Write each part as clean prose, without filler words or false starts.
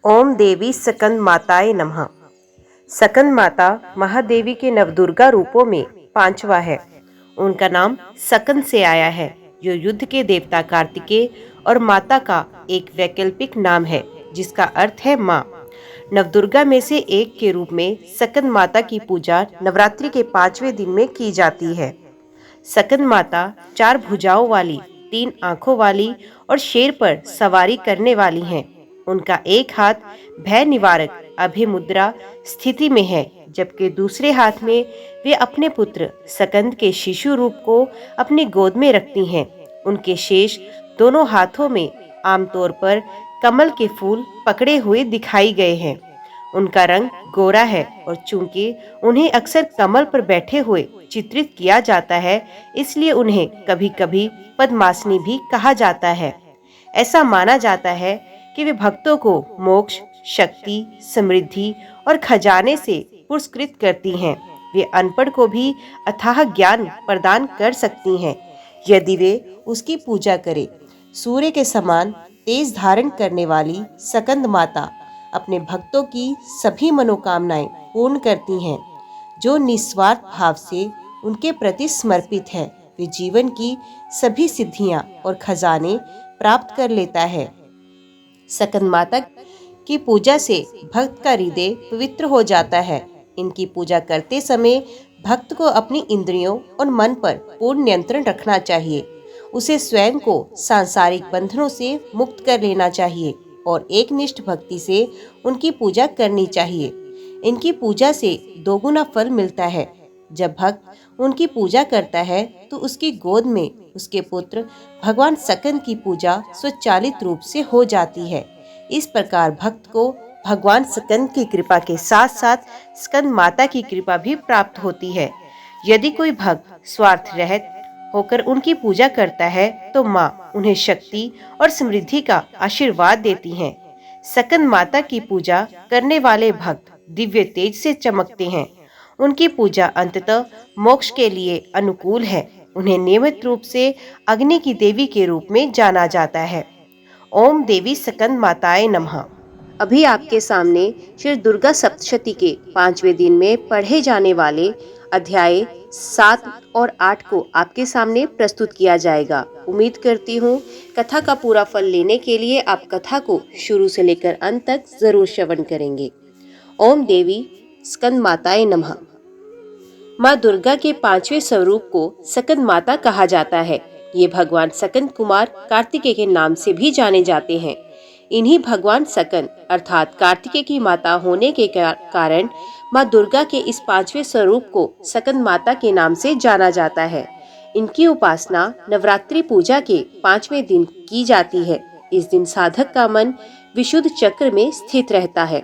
ओम देवी सकंद माताए नमः। सकंद माता महादेवी के नवदुर्गा रूपों में पांचवा है। उनका नाम सकंद से आया है, जो युद्ध के देवता कार्तिकेय और माता का एक वैकल्पिक नाम है, जिसका अर्थ है माँ। नवदुर्गा में से एक के रूप में सकंद माता की पूजा नवरात्रि के 5वें दिन में की जाती है। सकंद माता 4 भुजाओं वाली, 3 आंखों वाली और शेर पर सवारी करने वाली हैं। उनका एक हाथ भय निवारक अभय मुद्रा स्थिति में है, जबकि दूसरे हाथ में वे अपने पुत्र सकंद के शिशु रूप को अपनी गोद में रखती हैं। उनके शेष दोनों हाथों में आमतौर पर कमल के फूल पकड़े हुए दिखाई गए हैं। उनका रंग गोरा है और चूंकि उन्हें अक्सर कमल पर बैठे हुए चित्रित किया जाता है, इसलिए उन्हें कभी कभी पद्मासनी भी कहा जाता है। ऐसा माना जाता है कि वे भक्तों को मोक्ष, शक्ति, समृद्धि और खजाने से पुरस्कृत करती हैं। वे अनपढ़ को भी अथाह ज्ञान प्रदान कर सकती हैं, यदि वे उसकी पूजा करें। सूर्य के समान तेज धारण करने वाली सकंद माता अपने भक्तों की सभी मनोकामनाएं पूर्ण करती हैं। जो निस्वार्थ भाव से उनके प्रति समर्पित है, वे जीवन की सभी सिद्धियां और खजाने प्राप्त कर लेता है। सकंद माता की पूजा से भक्त का हृदय पवित्र हो जाता है। इनकी पूजा करते समय भक्त को अपनी इंद्रियों और मन पर पूर्ण नियंत्रण रखना चाहिए। उसे स्वयं को सांसारिक बंधनों से मुक्त कर लेना चाहिए और एकनिष्ठ भक्ति से उनकी पूजा करनी चाहिए। इनकी पूजा से दोगुना फल मिलता है। जब भक्त उनकी पूजा करता है तो उसकी गोद में उसके पुत्र भगवान सकंद की पूजा स्वचालित रूप से हो जाती है। इस प्रकार भक्त को भगवान सकंद की कृपा के साथ साथ स्कंद माता की कृपा भी प्राप्त होती है। यदि कोई भक्त स्वार्थ रहित होकर उनकी पूजा करता है तो माँ उन्हें शक्ति और समृद्धि का आशीर्वाद देती हैं। सकंद माता की पूजा करने वाले भक्त दिव्य तेज से चमकते हैं। उनकी पूजा अंततः मोक्ष के लिए अनुकूल है। उन्हें नियमित रूप से अग्नि की देवी के रूप में जाना जाता है। ओम देवी सकंद माताए नमः। अभी आपके सामने श्री दुर्गा सप्तशती के 5वें दिन में पढ़े जाने वाले अध्याय 7 और 8 को आपके सामने प्रस्तुत किया जाएगा। उम्मीद करती हूँ कथा का पूरा फल लेने के लिए आप कथा को शुरू से लेकर अंत तक जरूर श्रवण करेंगे। ओम देवी सकंद माताए नमः। माँ दुर्गा के 5वें स्वरूप को सकंद माता कहा जाता है। ये भगवान सकंद कुमार कार्तिकेय के नाम से भी जाने जाते हैं। इन्हीं भगवान सकंद अर्थात कार्तिकेय की माता होने के कारण माँ दुर्गा के इस 5वें स्वरूप को सकंद माता के नाम से जाना जाता है। इनकी उपासना नवरात्रि पूजा के 5वें दिन की जाती है। इस दिन साधक का मन विशुद्ध चक्र में स्थित रहता है।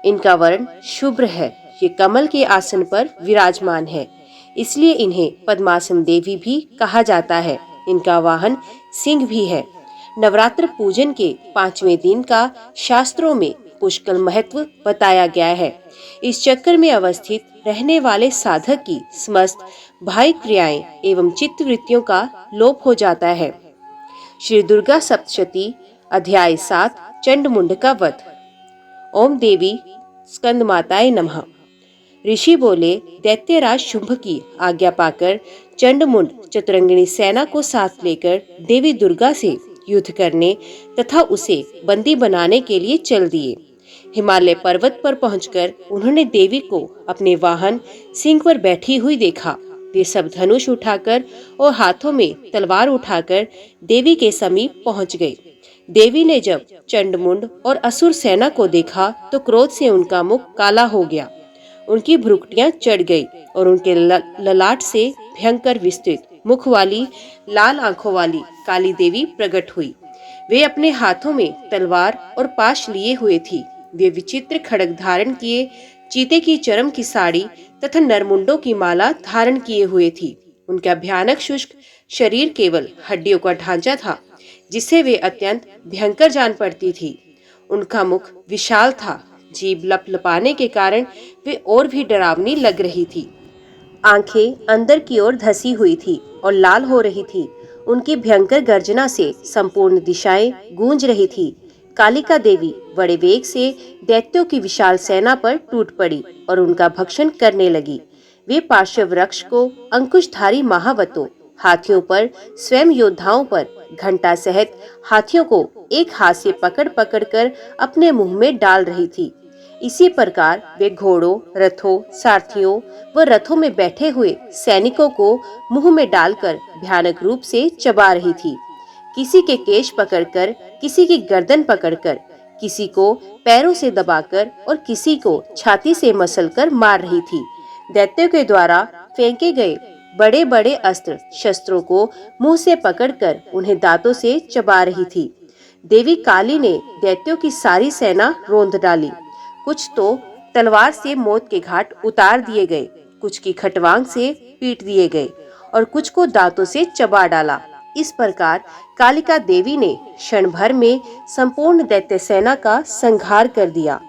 इनका वर्ण शुभ्र है। ये कमल के आसन पर विराजमान है, इसलिए इन्हें पद्मासन देवी भी कहा जाता है। इनका वाहन सिंह भी है। नवरात्र पूजन के 5वें दिन का शास्त्रों में पुष्कल महत्व बताया गया है। इस चक्र में अवस्थित रहने वाले साधक की समस्त बाह्य क्रियाएं एवं चित्त वृत्तियों का लोप हो जाता है। श्री दुर्गा सप्तशती अध्याय 7 चंडमुंड का वध। ओम देवी स्कंद माताए नमः। ऋषि बोले, दैत्यराज शुंभ की आज्ञा पाकर चंडमुंड चतुरंगिणी सेना को साथ लेकर देवी दुर्गा से युद्ध करने तथा उसे बंदी बनाने के लिए चल दिए। हिमालय पर्वत पर पहुंचकर उन्होंने देवी को अपने वाहन सिंह पर बैठी हुई देखा। वे सब धनुष उठाकर और हाथों में तलवार उठाकर देवी के समीप पहुंच गए। देवी ने जब चंडमुंड और असुर सेना को देखा तो क्रोध से उनका मुख काला हो गया। उनकी भ्रुकुटियां चढ़ गई और उनके ललाट से भयंकर विस्तृत मुख वाली लाल आंखों वाली काली देवी प्रकट हुई। वे अपने हाथों में तलवार और पाश लिए हुए थी। वे विचित्र खड्ग धारण किए, चीते की चरम की साड़ी तथा नरमुंडों की माला धारण किए हुए थी। उनका भयानक शुष्क शरीर केवल हड्डियों का ढांचा था, जिससे वे अत्यंत भयंकर जान पड़ती थी। उनका मुख विशाल था। जीभ लपलपाने के कारण वे और भी डरावनी लग रही थी। आंखें अंदर की ओर धसी हुई थी और लाल हो रही थी। उनकी भयंकर गर्जना से संपूर्ण दिशाएं गूंज रही थी। कालिका देवी बड़े वेग से दैत्यों की विशाल सेना पर टूट पड़ी और उनका भक्षण करने लगी। वे पार्श्व वृक्ष को अंकुशधारी महावतों, हाथियों पर, स्वयं योद्धाओं पर, घंटा सहित हाथियों को एक हाथ से पकड़ पकड़ कर अपने मुंह में डाल रही थी। इसी प्रकार वे घोड़ों, रथों, सारथियों व रथों में बैठे हुए सैनिकों को मुंह में डालकर भयानक रूप से चबा रही थी। किसी के केश पकड़कर, किसी की गर्दन पकड़कर, किसी को पैरों से दबाकर और किसी को छाती से मसलकर मार रही थी। दैत्यों के द्वारा फेंके गए बड़े बड़े अस्त्र शस्त्रों को मुंह से पकड़कर उन्हें दांतों से चबा रही थी। देवी काली ने दैत्यों की सारी सेना रोंद डाली। कुछ तो तलवार से मौत के घाट उतार दिए गए, कुछ की खटवांग से पीट दिए गए और कुछ को दांतों से चबा डाला। इस प्रकार कालिका देवी ने क्षण भर में संपूर्ण दैत्य सेना का संहार कर दिया।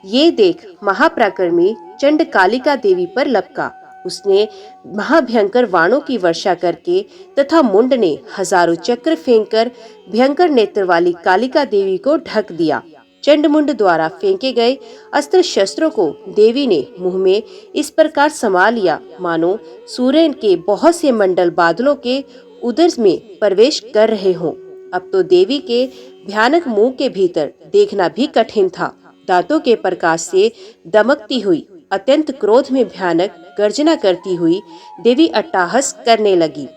ये देख महापराक्रमी चंड कालिका देवी पर लपका। उसने महाभयंकर बाणों की वर्षा करके तथा मुंड ने हजारों चक्र फेंककर भयंकर नेत्र वाली कालिका देवी को ढक दिया। चंडमुंड द्वारा फेंके गए अस्त्र शस्त्रों को देवी ने मुंह में इस प्रकार समा लिया मानो सूर्य के बहुत से मंडल बादलों के उदर में प्रवेश कर रहे हों। अब तो देवी के भयानक मुंह के भीतर देखना भी कठिन था। दांतों के प्रकाश से दमकती हुई, अत्यंत क्रोध में भयानक गर्जना करती हुई देवी अट्टहास करने लगी।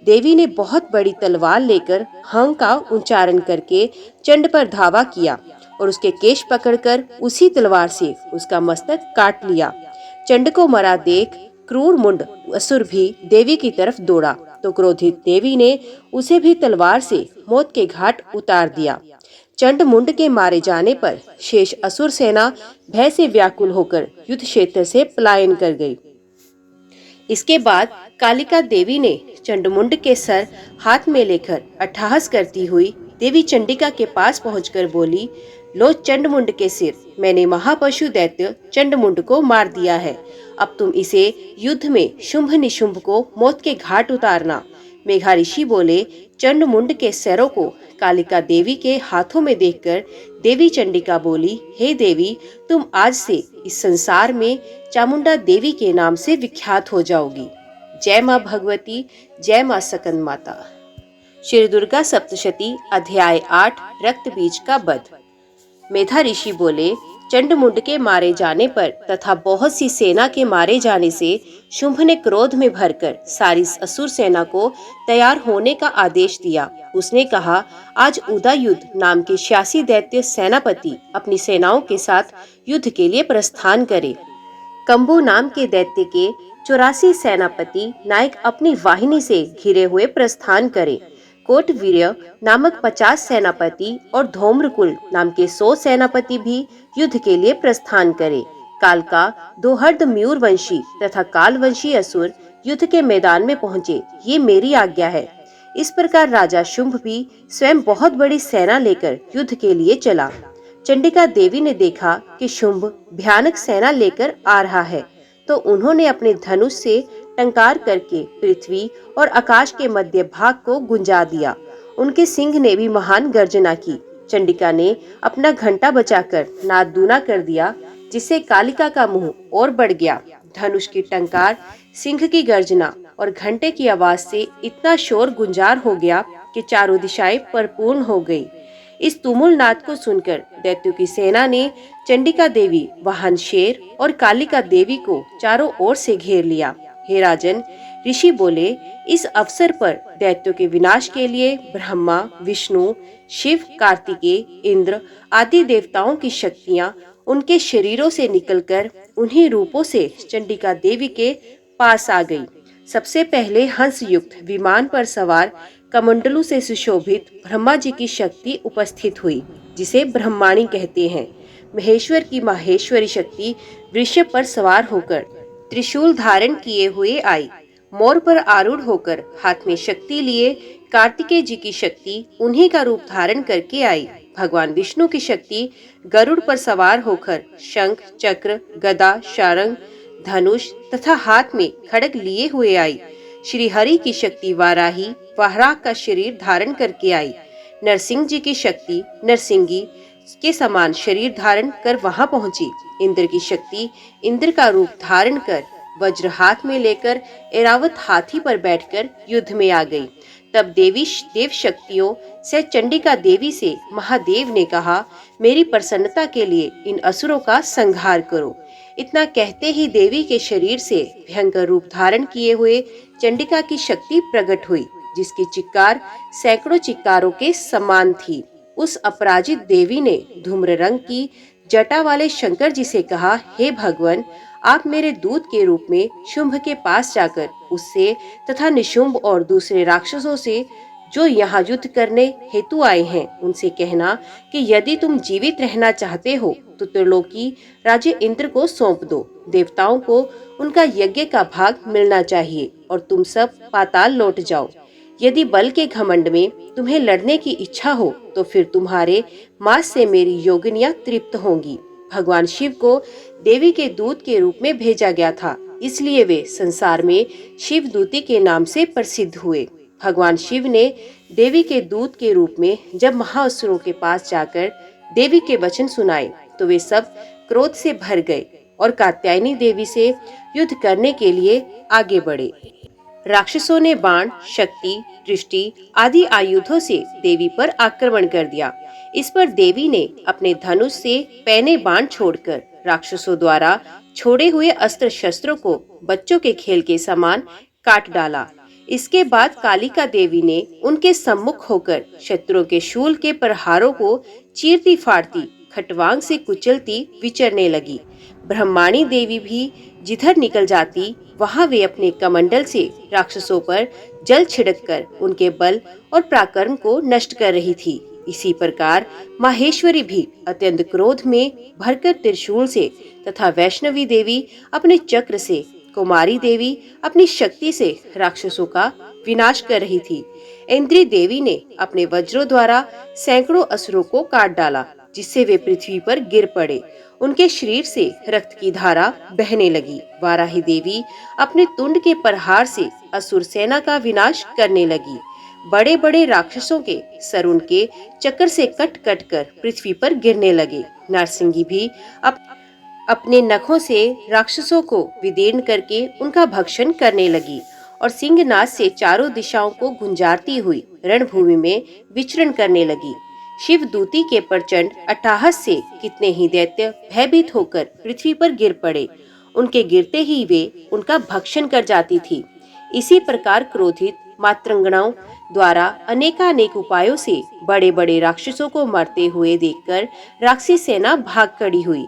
देवी ने बहुत बड़ी तलवार लेकर हंग का उच्चारण करके चंड पर धावा किया और उसके केश पकड़कर उसी तलवार से उसका मस्तक काट लिया। चंड को मरा देख क्रूर मुंड असुर भी देवी की तरफ दौड़ा तो क्रोधित देवी ने उसे भी तलवार से मौत के घाट उतार दिया। चंड मुंड के मारे जाने पर शेष असुर सेना भय से व्याकुल होकर युद्ध क्षेत्र से पलायन कर गई। इसके बाद कालिका देवी ने चंडमुंड के सर हाथ में लेकर अट्टहास करती हुई देवी चंडिका के पास पहुंचकर बोली, लो चंडमुंड के सिर, मैंने महापशु दैत्य चंडमुंड को मार दिया है। अब तुम इसे युद्ध में शुंभ निशुंभ को मौत के घाट उतारना। मेघा ऋषि बोले, चंडमुंड के सरों को कालिका देवी के हाथों में देखकर देवी चंडिका बोली, हे देवी, तुम आज से इस संसार में चामुंडा देवी के नाम से विख्यात हो जाओगी। जय माँ भगवती, जय माँ सकन माता। श्री दुर्गा सप्तशती अध्याय 8 रक्त बीज का वध। मेधा ऋषि बोले, चंडमुंड के मारे जाने पर तथा बहुत सी सेना के मारे जाने से शुंभ ने क्रोध में भरकर सारी असुर सेना को तैयार होने का आदेश दिया। उसने कहा, आज उदयुद्ध नाम के 86 दैत्य सेनापति अपनी सेनाओं के साथ युद्ध के लिए प्रस्थान करे। कंबू नाम के दैत्य के 84 सेनापति नायक अपनी वाहिनी से घिरे हुए प्रस्थान करे। कोटवीर्य नामक 50 सेनापति और धूम्रकुल नाम के 100 सेनापति भी युद्ध के लिए प्रस्थान करे। काल का दोहर्द मयूरवंशी तथा कालवंशी असुर युद्ध के मैदान में पहुँचे, ये मेरी आज्ञा है। इस प्रकार राजा शुंभ भी स्वयं बहुत बड़ी सेना लेकर युद्ध के लिए चला। चंडिका देवी ने देखा कि शुंभ भयानक सेना लेकर आ रहा है, तो उन्होंने अपने धनुष से टंकार करके पृथ्वी और आकाश के मध्य भाग को गुंजा दिया। उनके सिंह ने भी महान गर्जना की। चंडिका ने अपना घंटा बचाकर नाद दूना कर दिया, जिससे कालिका का मुंह और बढ़ गया। धनुष की टंकार, सिंह की गर्जना और घंटे की आवाज से इतना शोर गुंजार हो गया कि चारों दिशाएं परिपूर्ण हो गई। इस तुमुल नाद को सुनकर दैत्यों की सेना ने चंडिका देवी, वाहन शेर और कालिका देवी को चारों ओर से घेर लिया। हे राजन, ऋषि बोले, इस अवसर पर दैत्यों के विनाश के लिए ब्रह्मा, विष्णु, शिव, कार्तिकेय, इंद्र आदि देवताओं की शक्तियां उनके शरीरों से निकलकर उन्हीं रूपों से चंडिका देवी के पास आ गई। सबसे पहले हंस युक्त विमान पर सवार कमंडलू से सुशोभित ब्रह्मा जी की शक्ति उपस्थित हुई, जिसे ब्रह्माणी कहते हैं। महेश्वर की माहेश्वरी शक्ति वृषभ पर सवार होकर त्रिशूल धारण किए हुए आई। मोर पर आरूढ़ होकर हाथ में शक्ति लिए कार्तिकेय जी की शक्ति उन्हीं का रूप धारण करके आई। भगवान विष्णु की शक्ति गरुड़ पर सवार होकर शंख, चक्र, गदा, शारंग, धनुष तथा हाथ में खड्ग लिए हुए आई। श्री हरि की शक्ति वाराही, वाराह का शरीर धारण करके आई। नरसिंह जी की शक्ति नरसिंगी, के समान शरीर धारण कर वहां पहुंची। इंद्र की शक्ति इंद्र का रूप धारण कर वज्र हाथ में लेकर ऐरावत हाथी पर बैठकर युद्ध में आ गई। तब देव शक्तियों से चंडिका देवी से महादेव ने कहा, मेरी प्रसन्नता के लिए इन असुरों का संहार करो। इतना कहते ही देवी के शरीर से भयंकर रूप धारण किए हुए चंडिका की शक्ति प्रकट हुई, जिसकी चिक्कार सैकड़ों चिक्कारों के समान थी। उस अपराजित देवी ने धूम्र रंग की जटा वाले शंकर जी से कहा, हे भगवान, आप मेरे दूत के रूप में शुंभ के पास जाकर उससे तथा निशुंभ और दूसरे राक्षसों से जो यहाँ युद्ध करने हेतु आए हैं उनसे कहना कि यदि तुम जीवित रहना चाहते हो तो त्रिलोकी राज्य इंद्र को सौंप दो। देवताओं को उनका यज्ञ का भाग मिलना चाहिए और तुम सब पाताल लौट जाओ। यदि बल के घमंड में तुम्हें लड़ने की इच्छा हो तो फिर तुम्हारे मांस से मेरी योगिनियां तृप्त होंगी। भगवान शिव को देवी के दूत के रूप में भेजा गया था, इसलिए वे संसार में शिव दूती के नाम से प्रसिद्ध हुए। भगवान शिव ने देवी के दूत के रूप में जब महाअसुरों के पास जाकर देवी के वचन सुनाए तो वे सब क्रोध से भर गए और कात्यायनी देवी से युद्ध करने के लिए आगे बढ़े। राक्षसों ने बाण, शक्ति, दृष्टि आदि आयुधों से देवी पर आक्रमण कर दिया। इस पर देवी ने अपने धनुष से पैने बाण छोड़कर राक्षसों द्वारा छोड़े हुए अस्त्र शस्त्रों को बच्चों के खेल के समान काट डाला। इसके बाद कालिका देवी ने उनके सम्मुख होकर शत्रुओं के शूल के प्रहारों को चीरती फाड़ती खटवांग से कुचलती विचरने लगी। ब्रह्माणी देवी भी जिधर निकल जाती वहां वे अपने कमंडल से राक्षसों पर जल छिड़ककर उनके बल और पराक्रम को नष्ट कर रही थी। इसी प्रकार माहेश्वरी भी अत्यंत क्रोध में भरकर त्रिशूल से तथा वैष्णवी देवी अपने चक्र से, कुमारी देवी अपनी शक्ति से राक्षसों का विनाश कर रही थी। इंद्री देवी ने अपने वज्रों द्वारा सैकड़ों असुरों को काट डाला, जिससे वे पृथ्वी पर गिर पड़े। उनके शरीर से रक्त की धारा बहने लगी। वाराही देवी अपने तुंड के प्रहार से असुर सेना का विनाश करने लगी। बड़े बड़े राक्षसों के सर उनके चक्र से कट कट कर पृथ्वी पर गिरने लगे। नरसिंगी भी अपने नखों से राक्षसों को विदीर्ण करके उनका भक्षण करने लगी और सिंहनाद से चारों दिशाओं को गुंजारती हुई रणभूमि में विचरण करने लगी। शिव दूती के प्रचंड अट्टहास से कितने ही दैत्य भयभीत होकर पृथ्वी पर गिर पड़े। उनके गिरते ही वे उनका भक्षण कर जाती थी। इसी प्रकार क्रोधित मातृंगणाओं द्वारा अनेकानेक उपायों से बड़े बड़े राक्षसों को मरते हुए देखकर राक्षसी सेना भाग खड़ी हुई।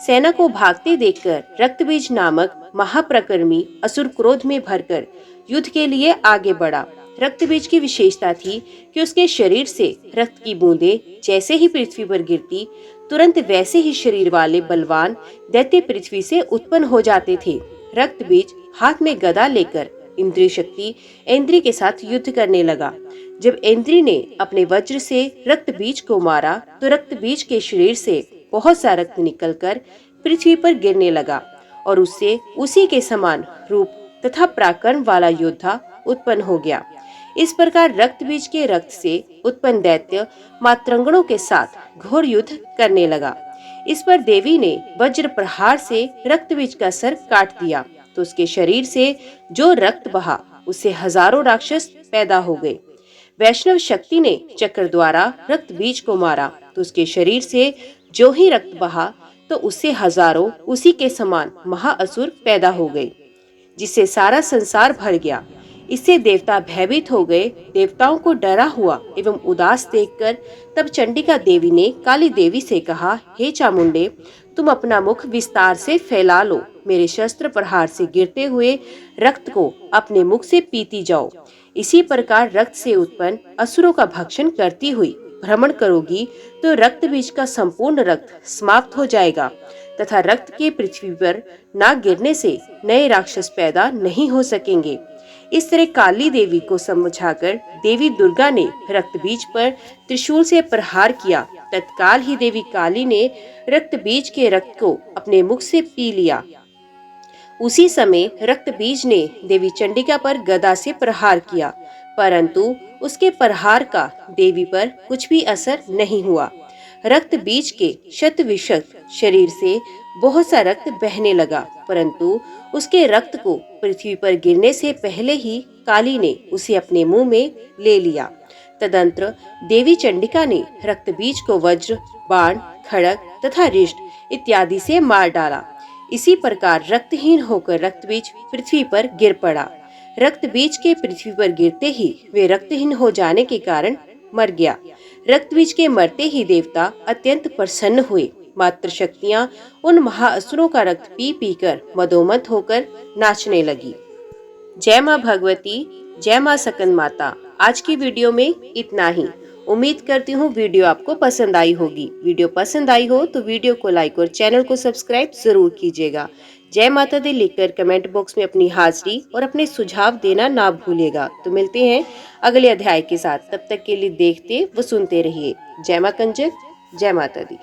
सेना को भागते देखकर रक्तबीज नामक महाप्रकर्मी असुर क्रोध में भरकर युद्ध के लिए आगे बढ़ा। रक्तबीज की विशेषता थी कि उसके शरीर से रक्त की बूंदें जैसे ही पृथ्वी पर गिरती तुरंत वैसे ही शरीर वाले बलवान दैत्य पृथ्वी से उत्पन्न हो जाते थे। रक्तबीज हाथ में गदा लेकर इंद्रिय शक्ति इंद्री के साथ युद्ध करने लगा। जब इंद्री ने अपने वज्र से रक्तबीज को मारा तो रक्तबीज के शरीर से बहुत सा रक्त निकलकर पृथ्वी पर गिरने लगा और उससे उसी के समान रूप तथा पराक्रम वाला योद्धा उत्पन्न हो गया। इस प्रकार रक्तबीज के रक्त से उत्पन्न दैत्य मातृंगणों के साथ घोर युद्ध करने लगा। इस पर देवी ने वज्र प्रहार से रक्तबीज का सर काट दिया तो उसके शरीर से जो रक्त बहा उससे हजारों राक्षस पैदा हो गए। वैष्णव शक्ति ने चक्र द्वारा रक्तबीज को मारा तो उसके शरीर से जो ही रक्त बहा तो उससे हजारों उसी के समान महाअसुर पैदा हो गए, जिससे सारा संसार भर गया। इससे देवता भयभीत हो गए। देवताओं को डरा हुआ एवं उदास देखकर तब चंडिका देवी ने काली देवी से कहा, हे चामुंडे, तुम अपना मुख विस्तार से फैला लो। मेरे शस्त्र प्रहार से गिरते हुए रक्त को अपने मुख से पीती जाओ। इसी प्रकार रक्त से उत्पन्न असुरों का भक्षण करती हुई भ्रमण करोगी तो रक्त बीज का संपूर्ण रक्त समाप्त हो जाएगा तथा रक्त के पृथ्वी पर न गिरने से नए राक्षस पैदा नहीं हो सकेंगे। इस तरह काली देवी को समझाकर देवी दुर्गा ने रक्त बीज पर त्रिशूल से प्रहार किया। तत्काल ही देवी काली ने रक्त बीज के रक्त को अपने मुख से पी लिया। उसी समय रक्त बीज ने देवी चंडिका पर गदा से प्रहार किया, परंतु उसके प्रहार का देवी पर कुछ भी असर नहीं हुआ। रक्त बीज के शत विशत शरीर से बहुत सा रक्त बहने लगा, परंतु उसके रक्त को पृथ्वी पर गिरने से पहले ही काली ने उसे अपने मुंह में ले लिया। तदंतर देवी चंडिका ने रक्त बीज को वज्र, बाण, खड़ग तथा रिष्ट इत्यादि से मार डाला। इसी प्रकार रक्तहीन होकर रक्त बीज पृथ्वी पर गिर पड़ा। रक्त बीज के पृथ्वी पर गिरते ही वे रक्तहीन हो जाने के कारण मर गया। रक्त बीज के मरते ही देवता अत्यंत प्रसन्न हुए। मातृ शक्तियां उन महाअसुरों का रक्त पी पी कर मदोमत होकर नाचने लगी। जय माँ भगवती, जय माँ सकन माता। आज की वीडियो में इतना ही। उम्मीद करती हूँ वीडियो आपको पसंद आई होगी। वीडियो पसंद आई हो तो वीडियो को लाइक और चैनल को सब्सक्राइब जरूर कीजिएगा। जय माता दी लिखकर कमेंट बॉक्स में अपनी हाजिरी और अपने सुझाव देना ना भूलिएगा। तो मिलते हैं अगले अध्याय के साथ। तब तक के लिए देखते व सुनते रहिए। जय माँ कंजक, जय माता दी।